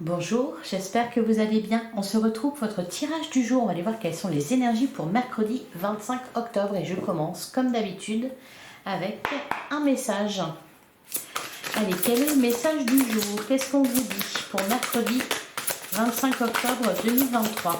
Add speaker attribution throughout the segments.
Speaker 1: Bonjour, j'espère que vous allez bien. On se retrouve pour votre tirage du jour. On va aller voir quelles sont les énergies pour mercredi 25 octobre. Et je commence comme d'habitude avec un message. Allez, quel est le message du jour? Qu'est-ce qu'on vous dit pour mercredi 25 octobre 2023?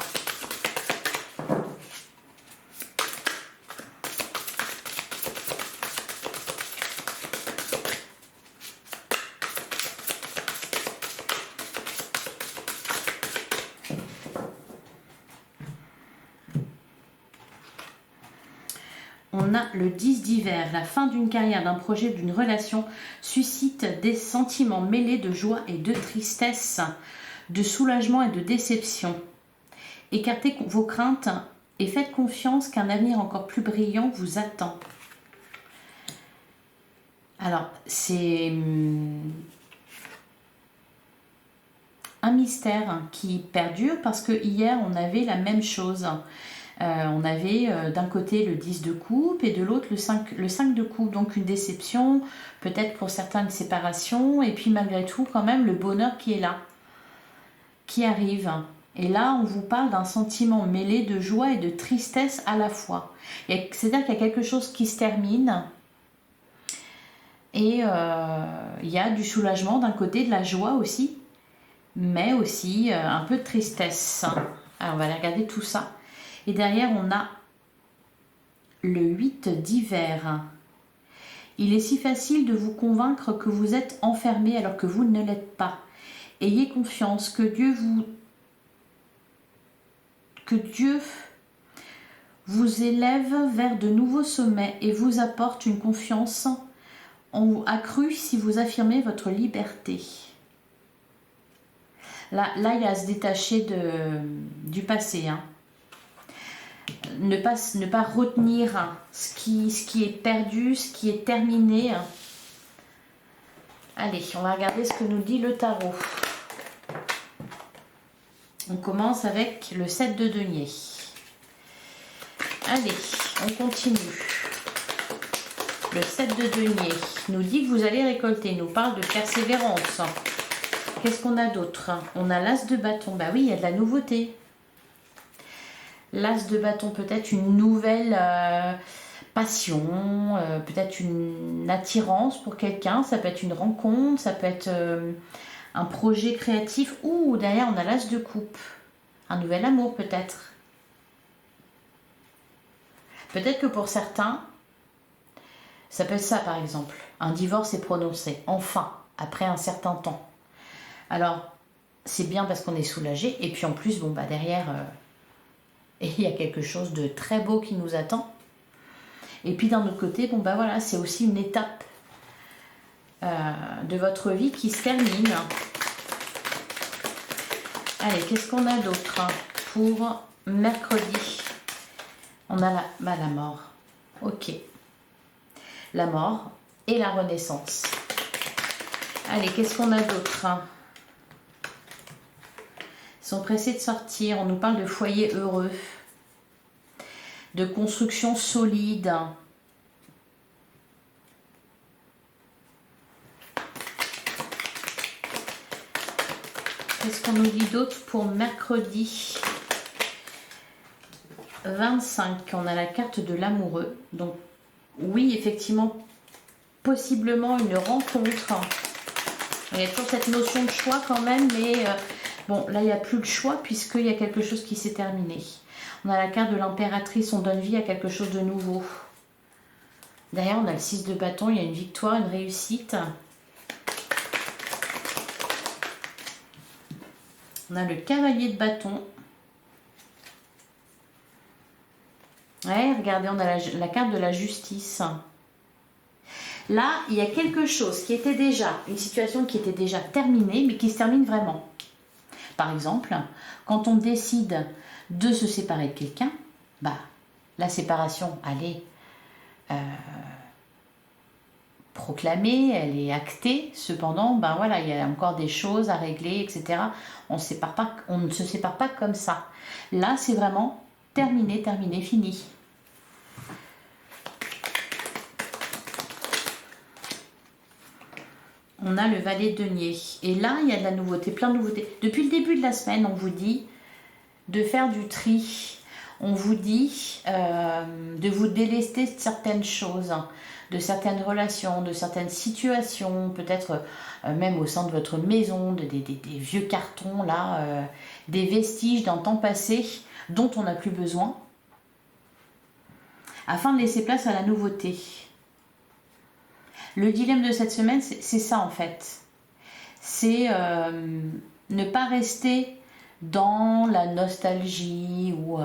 Speaker 1: On a le 10 d'hiver, la fin d'une carrière, d'un projet, d'une relation suscite des sentiments mêlés de joie et de tristesse, de soulagement et de déception. Écartez vos craintes et faites confiance qu'un avenir encore plus brillant vous attend. Alors, c'est un mystère qui perdure parce que hier on avait la même chose. On avait d'un côté le 10 de coupe et de l'autre le 5 de coupe, donc une déception, peut-être pour certains une séparation, et puis malgré tout quand même le bonheur qui est là, qui arrive. Et là on vous parle d'un sentiment mêlé de joie et de tristesse à la fois. C'est-à-dire qu'il y a quelque chose qui se termine et il y a du soulagement d'un côté, de la joie aussi, mais aussi un peu de tristesse. Alors on va aller regarder tout ça. Et derrière, on a le 8 d'hiver. Il est si facile de vous convaincre que vous êtes enfermé alors que vous ne l'êtes pas. Ayez confiance que Dieu vous élève vers de nouveaux sommets et vous apporte une confiance accrue si vous affirmez votre liberté. Là il y a à se détacher du passé, hein. Ne pas retenir ce qui est perdu, ce qui est terminé. Allez, on va regarder ce que nous dit le tarot. On commence avec le 7 de denier. Allez, on continue. Le 7 de denier nous dit que vous allez récolter, il nous parle de persévérance. Qu'est-ce qu'on a d'autre? On a l'as de bâton, bah oui, il y a de la nouveauté. L'as de bâton, peut-être une nouvelle passion, peut-être une attirance pour quelqu'un, ça peut être une rencontre, ça peut être un projet créatif. Ouh, derrière on a l'as de coupe, un nouvel amour peut-être. Peut-être que pour certains, ça peut être ça par exemple, un divorce est prononcé, enfin, après un certain temps. Alors, c'est bien parce qu'on est soulagé, et puis en plus, bon bah derrière... Et il y a quelque chose de très beau qui nous attend. Et puis d'un autre côté, bon ben voilà, c'est aussi une étape de votre vie qui se termine. Allez, qu'est-ce qu'on a d'autre pour mercredi? On a la mort. Ok. La mort et la renaissance. Allez, qu'est-ce qu'on a d'autre? Ils sont pressés de sortir. On nous parle de foyer heureux, de construction solide. Qu'est-ce qu'on nous dit d'autre pour mercredi 25? On a la carte de l'amoureux. Donc oui, effectivement, possiblement une rencontre. Il y a toujours cette notion de choix quand même, mais... bon, là, il n'y a plus de choix puisqu'il y a quelque chose qui s'est terminé. On a la carte de l'impératrice, on donne vie à quelque chose de nouveau. Derrière, on a le 6 de bâton, il y a une victoire, une réussite. On a le cavalier de bâton. Ouais, regardez, on a la carte de la justice. Là, il y a quelque chose qui était déjà, une situation qui était déjà terminée, mais qui se termine vraiment. Par exemple, quand on décide de se séparer de quelqu'un, bah, la séparation, elle est proclamée, elle est actée. Cependant, ben voilà, il y a encore des choses à régler, etc. On ne se sépare pas comme ça. Là, c'est vraiment terminé, fini. On a le valet de denier. Et là, il y a de la nouveauté, plein de nouveautés. Depuis le début de la semaine, on vous dit de faire du tri. On vous dit de vous délester de certaines choses, de certaines relations, de certaines situations, peut-être même au sein de votre maison, des vieux cartons, là, des vestiges d'un temps passé dont on n'a plus besoin, afin de laisser place à la nouveauté. Le dilemme de cette semaine, c'est ça en fait. C'est ne pas rester dans la nostalgie ou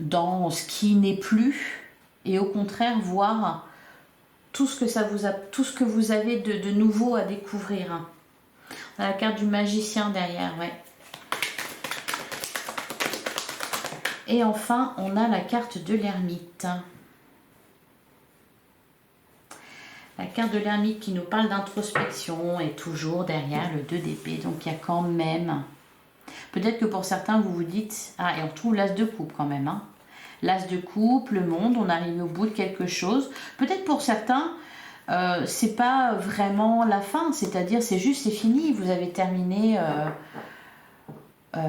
Speaker 1: dans ce qui n'est plus, et au contraire voir tout ce que vous avez de nouveau à découvrir. On a la carte du magicien derrière, ouais. Et enfin, on a la carte de l'ermite. La carte de l'ermite qui nous parle d'introspection est toujours derrière le 2 d'épée. Donc il y a quand même... Peut-être que pour certains, vous vous dites... Ah, et on trouve l'as de coupe quand même. Hein. L'as de coupe, le monde, on arrive au bout de quelque chose. Peut-être pour certains, c'est pas vraiment la fin. C'est-à-dire, c'est juste, c'est fini. Vous avez terminé... par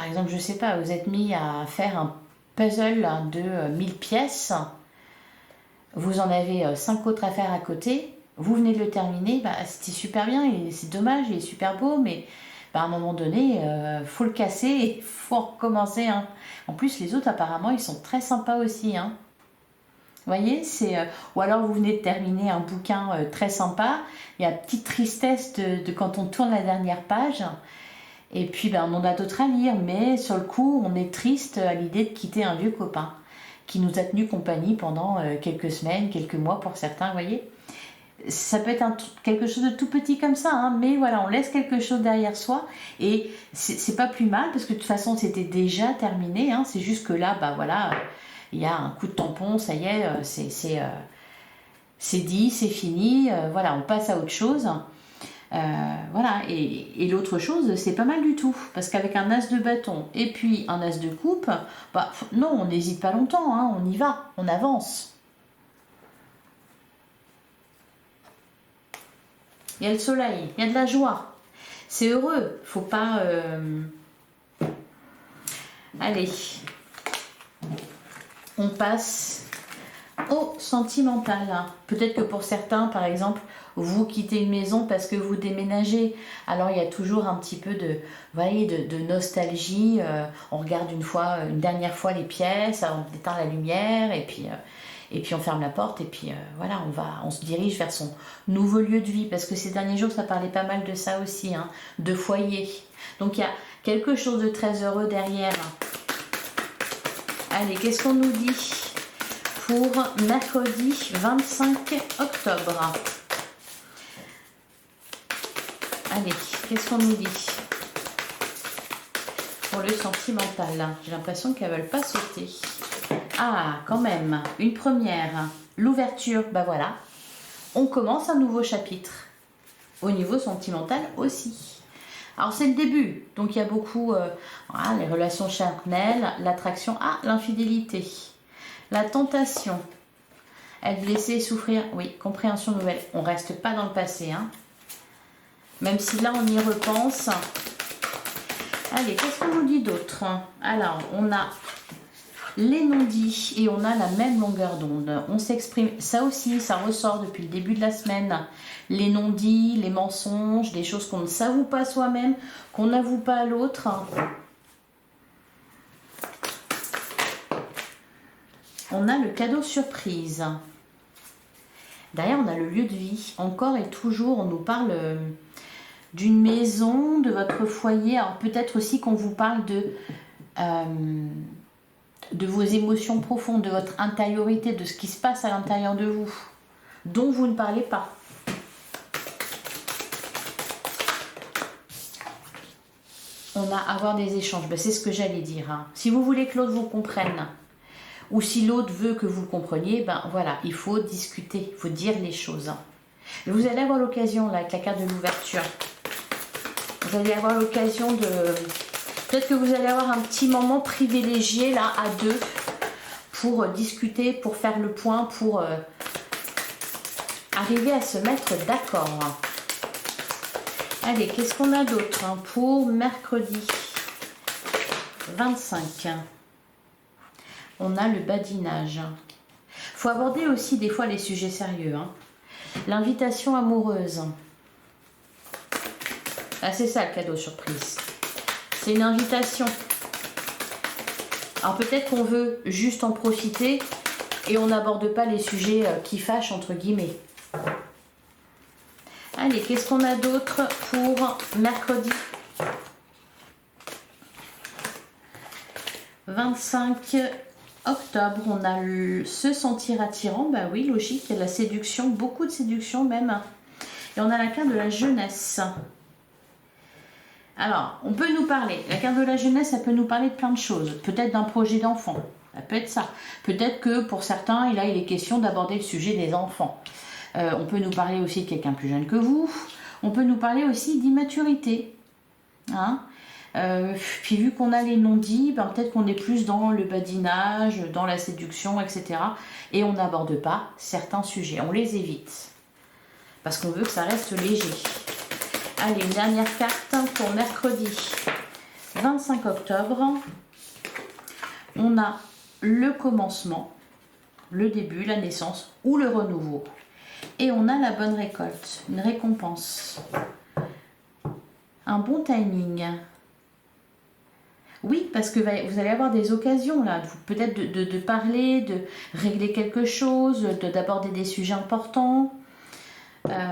Speaker 1: exemple, je sais pas, vous êtes mis à faire un puzzle de 1000 pièces. Vous en avez 5 autres à faire à côté. Vous venez de le terminer, bah, c'était super bien, et c'est dommage, il est super beau, mais bah, à un moment donné, faut le casser et faut recommencer. Hein. En plus, les autres, apparemment, ils sont très sympas aussi. Hein. Vous voyez, c'est ou alors vous venez de terminer un bouquin très sympa, il y a une petite tristesse de quand on tourne la dernière page, et puis ben, on en a d'autres à lire, mais sur le coup, on est triste à l'idée de quitter un vieux copain qui nous a tenu compagnie pendant quelques semaines, quelques mois pour certains, vous voyez. Ça peut être quelque chose de tout petit comme ça, hein, mais voilà, on laisse quelque chose derrière soi, et c'est pas plus mal, parce que de toute façon, c'était déjà terminé, hein, c'est juste que là, bah voilà, il y a un coup de tampon, ça y est, c'est dit, c'est fini, voilà, on passe à autre chose. Voilà, et l'autre chose, c'est pas mal du tout, parce qu'avec un as de bâton et puis un as de coupe, bah, non, on n'hésite pas longtemps, hein, on y va, on avance. Il y a le soleil, il y a de la joie, c'est heureux, faut pas... Allez, on passe au sentimental. Peut-être que pour certains, par exemple, vous quittez une maison parce que vous déménagez. Alors il y a toujours un petit peu de, vous voyez, de nostalgie. On regarde une dernière fois les pièces, on éteint la lumière et puis on ferme la porte et puis voilà, on se dirige vers son nouveau lieu de vie. Parce que ces derniers jours, ça parlait pas mal de ça aussi, hein, de foyer. Donc il y a quelque chose de très heureux derrière. Allez, qu'est-ce qu'on nous dit pour mercredi 25 octobre? Allez, qu'est-ce qu'on nous dit pour le sentimental? J'ai l'impression qu'elles ne veulent pas sauter. Ah, quand même, une première. L'ouverture, bah voilà. On commence un nouveau chapitre. Au niveau sentimental aussi. Alors c'est le début, donc il y a beaucoup voilà, les relations charnelles, l'attraction, l'infidélité, la tentation, être blessé et souffrir, oui, compréhension nouvelle. On reste pas dans le passé, hein. Même si là on y repense. Allez, qu'est-ce qu'on nous dit d'autre? Alors, on a les non-dits et on a la même longueur d'onde. On s'exprime, ça aussi, ça ressort depuis le début de la semaine. Les non-dits, les mensonges, des choses qu'on ne s'avoue pas soi-même, qu'on n'avoue pas à l'autre. On a le cadeau surprise. Derrière, on a le lieu de vie. Encore et toujours, on nous parle d'une maison, de votre foyer. Alors peut-être aussi qu'on vous parle de vos émotions profondes, de votre intériorité, de ce qui se passe à l'intérieur de vous, dont vous ne parlez pas. On a à avoir des échanges, ben, c'est ce que j'allais dire. Hein. Si vous voulez que l'autre vous comprenne, ou si l'autre veut que vous le compreniez, ben voilà, il faut discuter, il faut dire les choses. Et vous allez avoir l'occasion, là, avec la carte de l'ouverture, vous allez avoir l'occasion de... Peut-être que vous allez avoir un petit moment privilégié, là, à deux, pour discuter, pour faire le point, pour arriver à se mettre d'accord. Allez, qu'est-ce qu'on a d'autre pour mercredi 25? On a le badinage. Il faut aborder aussi des fois les sujets sérieux. L'invitation amoureuse. Ah, c'est ça le cadeau surprise. C'est une invitation. Alors peut-être qu'on veut juste en profiter et on n'aborde pas les sujets qui fâchent entre guillemets. Allez, qu'est-ce qu'on a d'autre pour mercredi 25 octobre, on a se sentir attirant. Bah oui, logique, il y a de la séduction, beaucoup de séduction même. Et on a la carte de la jeunesse. Alors, on peut nous parler, la carte de la jeunesse, ça peut nous parler de plein de choses. Peut-être d'un projet d'enfant, ça peut être ça. Peut-être que pour certains, là, il est question d'aborder le sujet des enfants. On peut nous parler aussi de quelqu'un plus jeune que vous. On peut nous parler aussi d'immaturité. Puis vu qu'on a les non-dits, ben, peut-être qu'on est plus dans le badinage, dans la séduction, etc. Et on n'aborde pas certains sujets, on les évite. Parce qu'on veut que ça reste léger. Allez, une dernière carte pour mercredi 25 octobre. On a le commencement, le début, la naissance ou le renouveau. Et on a la bonne récolte, une récompense. Un bon timing. Oui, parce que vous allez avoir des occasions là, peut-être de parler, de régler quelque chose, d'aborder des sujets importants. Ouais.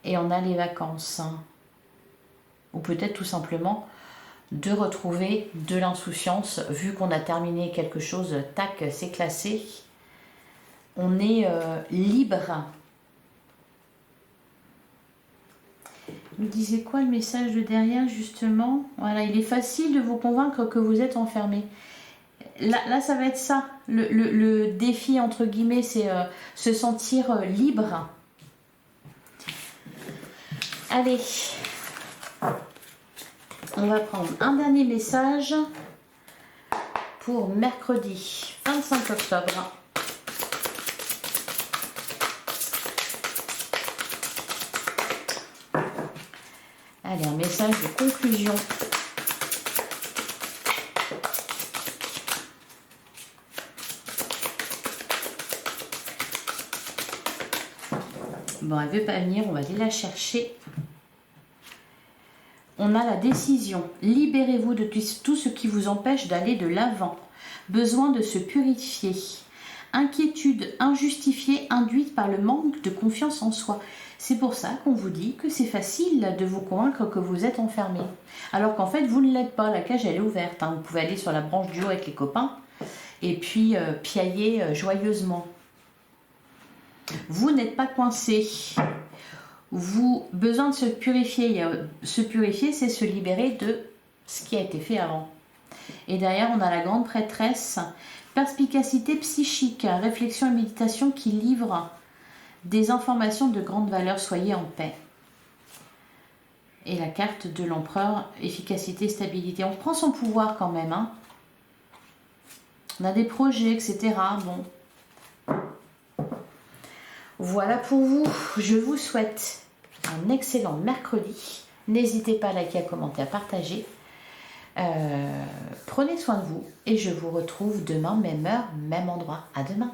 Speaker 1: Et on a les vacances. Ou peut-être tout simplement de retrouver de l'insouciance, vu qu'on a terminé quelque chose, tac, c'est classé. On est libre. Vous disiez quoi le message de derrière justement? Voilà, il est facile de vous convaincre que vous êtes enfermé. Là ça va être ça. Le défi entre guillemets, c'est se sentir libre. Allez, on va prendre un dernier message pour mercredi 25 octobre. Allez, un message de conclusion. Bon, elle ne veut pas venir, on va aller la chercher. On a la décision. Libérez-vous de tout ce qui vous empêche d'aller de l'avant. Besoin de se purifier. Inquiétude injustifiée induite par le manque de confiance en soi. C'est pour ça qu'on vous dit que c'est facile de vous convaincre que vous êtes enfermé. Alors qu'en fait, vous ne l'êtes pas. La cage, elle est ouverte. Vous pouvez aller sur la branche du haut avec les copains et puis piailler joyeusement. Vous n'êtes pas coincé. Besoin de se purifier. Se purifier, c'est se libérer de ce qui a été fait avant. Et derrière, on a la grande prêtresse. Perspicacité psychique, réflexion et méditation qui livrent des informations de grande valeur, soyez en paix. Et la carte de l'empereur, efficacité, stabilité. On prend son pouvoir quand même. On a des projets, etc. Bon. Voilà pour vous. Je vous souhaite un excellent mercredi. N'hésitez pas à liker, à commenter, à partager. Prenez soin de vous et je vous retrouve demain, même heure, même endroit. À demain.